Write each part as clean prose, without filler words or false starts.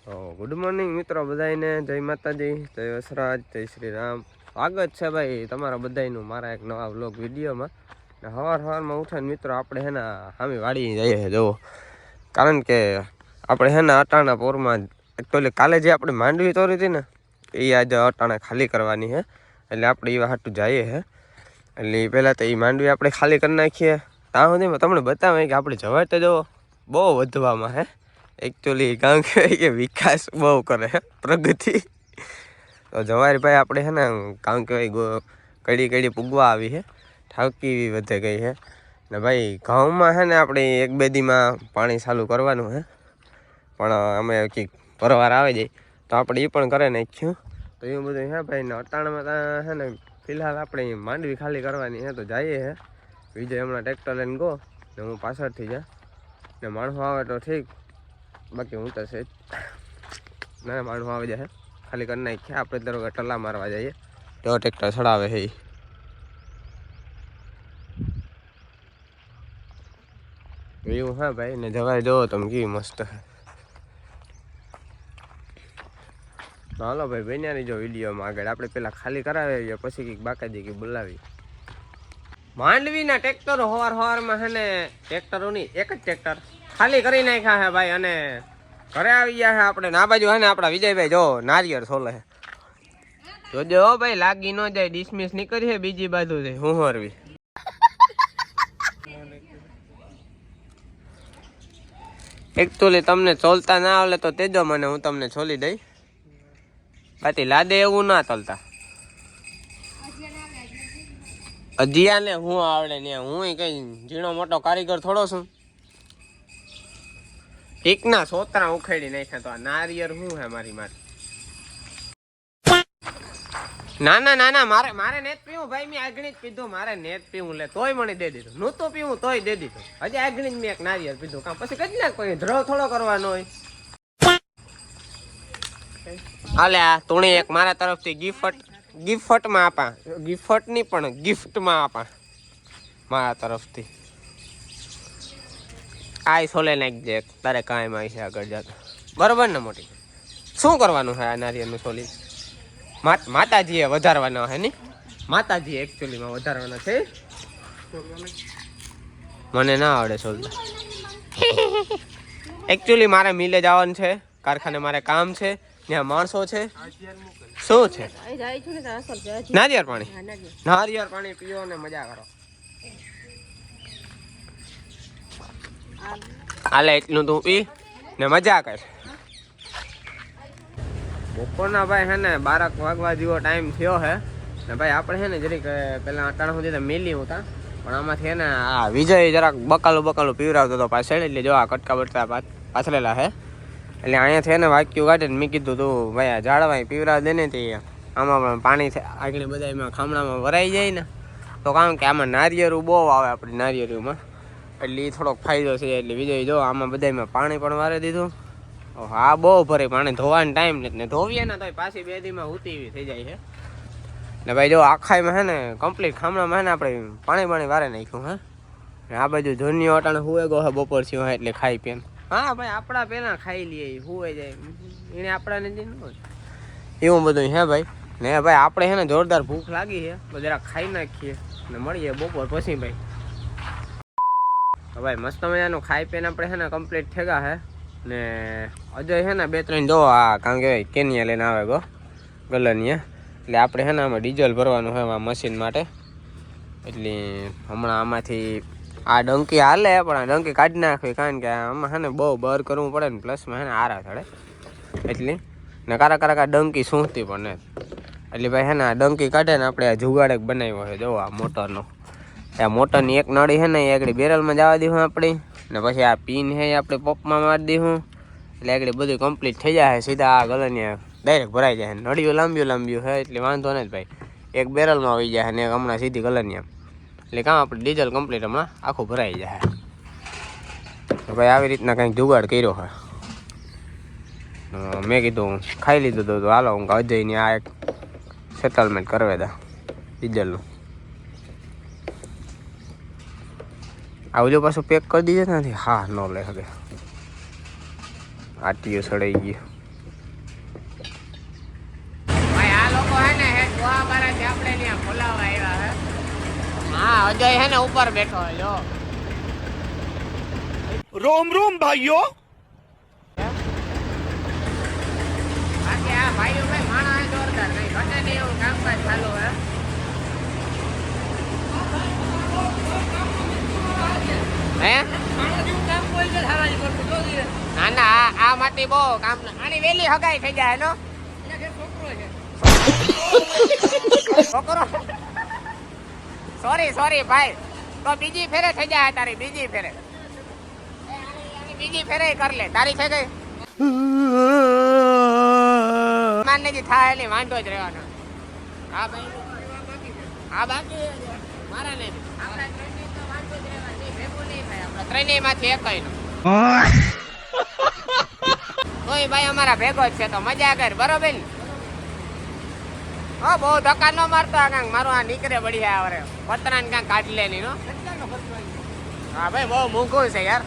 Good morning મિત્રો બધાને, જય માતાજી, જય વસરાજ, જય શ્રી રામ. સ્વાગત છે ભાઈ તમારા બધાનું મારા એક નવા વ્લોગ વિડીયોમાં. ને સવારમાં ઉઠીને મિત્રો આપણે હે ને સામે વાડી જઈએ જુઓ, કારણ કે આપણે હે ને અટાણા પોરમાં એકચ્યુઅલી કાલે જે આપણે માંડવી તોરી હતી ને એ આજે અટાણા ખાલી કરવાની છે, એટલે આપણે એવા હાટું જઈએ છે. એટલે પહેલાં તો એ માંડવી આપણે ખાલી કરી નાખીએ. ત્યાં સુધીમાં તમને બતાવે કે આપણે જવાય તો જુઓ બહુ વધવામાં હે એકચ્યુઅલી, કારણ કે વિકાસ બહુ કરે પ્રગતિ. તો જવારીભાઈ આપણે છે ને કારણ કે કડી કડી પૂગવા આવી છે, ઠાવકી વધે ગઈ છે ને ભાઈ. ઘઉંમાં છે ને આપણે એક બે દીમાં પાણી ચાલુ કરવાનું છે, પણ અમે કંઈક પરવાર આવી જાય તો આપણે એ પણ કરે નાખ્યું. તો એવું બધું છે ભાઈ. ને અટાણામાં ત્યાં છે ને ફિલહાલ આપણે માંડવી ખાલી કરવાની છે, તો જઈએ છે. વિજય હમણાં ટ્રેક્ટર લઈને ગો ને હું પાછળથી જા ને માણસો આવે તો ઠીક, બાકી હું તો છે ના માણું આવી જાય ખાલી કરી નાખીએ. આપણે દર ટલ્લા મારવા જઈએ તો ટ્રેક્ટર ચડાવે છે એવું. હા ભાઈ, ને જવાય જોવો તમે કેવી મસ્ત છે. હાલો ભાઈ, બન્યા નહીં જો વિડીયોમાં આગળ. આપણે પેલા ખાલી કરાવીએ પછી કંઈક બાકાજી કંઈક બોલાવી. માંડવીના ટ્રેક્ટરો સવારમાં છે ને ટ્રેક્ટરોની એક જ ટ્રેક્ટર ખાલી કરી નાખ્યા છે ભાઈ. અને ઘરે આવી ગયા છે આપણે. ના બાજુ હે ને આપણા વિજયભાઈ જો નારિયેળ સોલે છે, જોજો ભાઈ લાગી ન જાય. ડિસમિસ નીકળી છે બીજી બાજુ છે હું હરવી. એકચ્યુઅલી તમને ચોલતા ના આવડે તો તેજો મને, હું તમને છોલી દઈ. બાકી લાદે એવું ના ચાલતા. અજિયા ને હું આવડે ને, હું કઈ ઝીણો મોટો કારીગર થોડો છું. ટીકના સોતરા ઉખેડી નાખ્યા તો આ નારિયેળ શું હે મારી માટે. ના મારે નેત પીવું ભાઈ. મેં આગળ જ પીધું, મારે નેત પીવું લે તોય મને દે દીધું. નહોતું પીવું તોય દે દીધું. હજી આગળ જ મેં એક નારિયેળ પીધું. કામ પછી કદી ના કોઈ ધ્રવ થોડો કરવાનો હોય. હાલે આ તુણી એક મારા તરફથી ગિફ્ટમાં આપા. ગિફ્ટ નહીં પણ ગિફ્ટમાં આપા મારા તરફથી. આ સોલે નાખજે તારે કાંઈ માં છે આગળ જતા, બરોબર ને મોટી? શું કરવાનું છે આ નારિયેળનું સોલી? માતાજીએ વધારવાનો હે ને? માતાજી એકચ્યુઅલીમાં વધારવાના છે. મને ના આવડે સોલતા. એકચ્યુઅલી મારે મિલે જવાનું છે, કારખાને મારે કામ છે, ત્યાં માણસો છે. શું છે? નારિયેળ પાણી. નારિયેળ પાણી પીઓ ને મજા કરો. હાલે એટલું તું પી ને મજા કર. બપોરના ભાઈ હે ને 12 વાગવા જેવો ટાઈમ થયો હે ને ભાઈ. આપણે છે ને જરીક પેલા અટાણા સુધી તો મેલી હતા, પણ આમાંથી હે ને આ વિજય જરાક બકાલું પીવરાવતો હતો પાછળ. એટલે જો આ કટકા બટકા પાછળેલા હે, એટલે અહીંયાથી હે ને વાક્યું કાઢે ને મેં કીધું તું ભાઈ આ ઝાડવાય પીવરાવ દે ને તે આમાં પણ પાણી આગળ બધા એમાં ખામણામાં ભરાઈ જાય ને, તો કારણ કે આમાં નારિયેળું બહુ આવે આપણી નારિયેળીમાં, એટલે એ થોડોક ફાયદો છે. એટલે વિજય જો આમાં બધામાં પાણી પણ વારી દીધું. હા બહુ ભરે પાણી, ધોવાનો ટાઈમ નથી ને ધોવીએ ને તો પાછી 2 દીમાં ઉતીવી થઈ જાય છે ને ભાઈ. જો આખાઈમાં હે ને કમ્પ્લીટ ખામણામાં હે ને આપણે પાણી વારે નાખ્યું હે. આ બાજુ જોનિયો અટાણે હુએ ગો હે બપોર થયો હે એટલે ખાઈ પીને. હા ભાઈ આપણા પેલા ખાઈ લઈએ, હુએ જાય એને આપણાને જ ન હોય એવું બધું હે ભાઈ. ને ભાઈ આપણે હે ને જોરદાર ભૂખ લાગી છે, તો જરા ખાઈ નાખીએ ને મળીએ બપોર પછી ભાઈ. ભાઈ મસ્ત મજાનું ખાઈ પીને આપણે છે ને કમ્પ્લીટ થેગા હે ને. અજય છે ને 2-3 જો આ કારણ કે કેનિયા લઈને આવે ગો ગલનિયા, એટલે આપણે છે ને આમાં ડીઝલ ભરવાનું હોય આ મશીન માટે. એટલે હમણાં આમાંથી આ ડંકી હાલે, પણ આ ડંકી કાઢી નાખવી, કારણ કે આમાં છે ને બહુ બર કરવું પડે ને, પ્લસમાં છે ને આરા થડે એટલે ને કારક આ ડંકી સૂંઘતી પણ ને. એટલે ભાઈ છે ને આ ડંકી કાઢે ને આપણે આ જુગાડક બનાવ્યો છે જો આ મોટરનો. આ મોટરની એક નળી છે ને એ આગળ બેરલમાં જવા દઈશું આપણી, ને પછી આ પિન છે એ આપણે પંપમાં મારી દઈશું, એટલે આગળ બધું કમ્પ્લીટ થઈ જાય. સીધા આ ગલનિયા ડાયરેક્ટ ભરાઈ જાય. નળીઓ લાંબીઓ છે એટલે વાંધો નથી ભાઈ. એક બેરલમાં આવી જાય ને એક હમણાં સીધી ગલનિયા, એટલે કામ આપણે ડીઝલ કમ્પ્લીટ હમણાં આખું ભરાઈ જાય. તો ભાઈ આવી રીતના કંઈક જુગાડ કર્યો હોય. મેં કીધું ખાઈ લીધું તો હાલો હું અજયની આ એક સેટલમેન્ટ કરવે દા ડીઝલનું. આવજો પાછું પેક કરી દીધે નથી. હા ન લે હવે આટીઓ સડાઈ ગયું. બોલાવા આવ્યા હે. હા અજય હે ને ઉપર બેઠો હે જો. रोम रोम भाइयों. બાકી આ ભાઈઓ ભાઈ માણા હે જોરદાર નહીં ઘટે નહીં એવું કામકાજ ચાલુ હે. હે ના ના આ માટે બહુ કામ આની વેલી હગાઈ થઈ જાય નો છોકરો સોરી ભાઈ તો બીજી ફેરે થઈ જાય તારી બીજી ફેરે કર લે તારી થઈ ગઈ માનને જે થાય એટલે વાંધો જ રહેવાનો. હા ભાઈ હા બાકી મારા નહીં આપણા ત્રણેય તો વાંધો જ રહેવાનો ભેગું નહીં થાય આપણા ત્રણેય માંથી એકય નો કોઈ ભાઈ અમારા ભેગો જ છે તો મજા કર બરોબર ને. હા બહુ ધક્કા ન મારતો આ કાંક મારું આ નીકળે બઢિયા આવરે પતરા ને કાંક કાઢી લે ની નો. હા ભાઈ બહુ મૂંઘું છે યાર.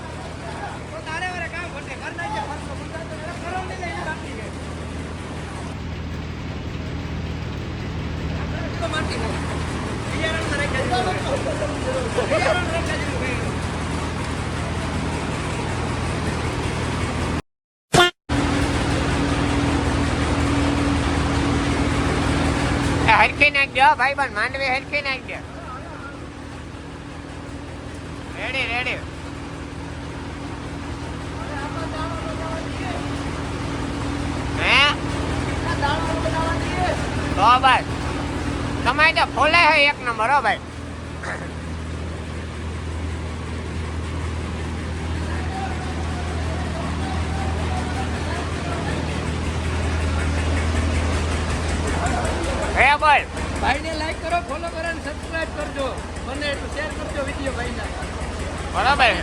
હરખી નાખજો ભાઈ બન માંડવી હરખી નાખજો. રેડી હે તો બસ તમારે તો ફોલે હોય એક નંબર હો ભાઈ. હે બોલ ભાઈને લાઈક કરો ફોલો કરો અને સબસ્ક્રાઇબ કરજો મને શેર કરજો વિડિયો ભાઈને બરાબર.